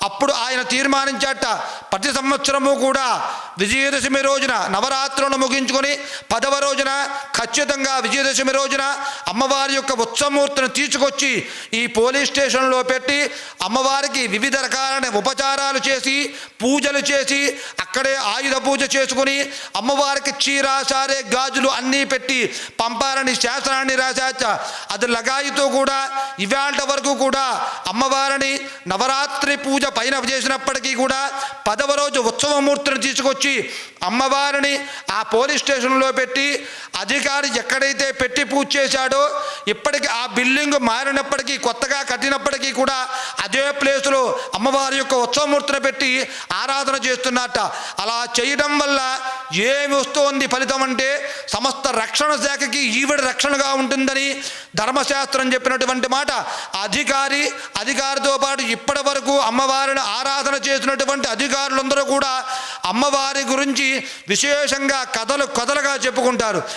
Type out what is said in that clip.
అప్పుడు ఆయన తీర్మానించాట, ప్రతి సంవత్సరము కూడా విజయదశమి రోజున నవరాత్రులను ముగించుకొని 10వ రోజున ఖచ్చితంగా విజయదశమి రోజున అమ్మవారి యొక్క ఉత్సవమూర్తిని తీసుకొచ్చి ఈ పోలీస్ స్టేషన్లో పెట్టి అమ్మవారికి వివిధ రకాలైన ఉపచారాలు చేసి పూజలు చేసి అక్కడే ఆయుధ పూజ చేసుకుని అమ్మవారికి చీర సారే గాజులు అన్నీ పెట్టి పంపాలని శాసనాన్ని రాశాచ. అది లగాయితో కూడా ఇవాళ వరకు కూడా అమ్మవారిని నవరాత్రి పూజ పైన చేసినప్పటికీ కూడా 10వ రోజు ఉత్సవమూర్తిని తీసుకొచ్చి అమ్మవారిని ఆ పోలీస్ స్టేషన్లో పెట్టి అధికారి ఎక్కడైతే పెట్టి పూజ చేశాడో ఇప్పటికీ ఆ బిల్డింగ్ మారినప్పటికీ కొత్తగా కట్టినప్పటికీ కూడా అదే ప్లేసులో అమ్మవారి యొక్క ఉత్సవమూర్తిని పెట్టి ఆరాధన చేస్తున్నట్ట. అలా చేయడం వల్ల ఏమి వస్తోంది ఫలితం అంటే సమస్త రక్షణ శాఖకి ఈవిడ రక్షణగా ఉంటుందని ధర్మశాస్త్రం చెప్పినటువంటి మాట. అధికారితో పాటు ఇప్పటి వరకు అమ్మవారిని ఆరాధన చేసినటువంటి అధికారులందరూ కూడా అమ్మవారి గురించి విశేషంగా కథలుగా చెప్పుకుంటారు.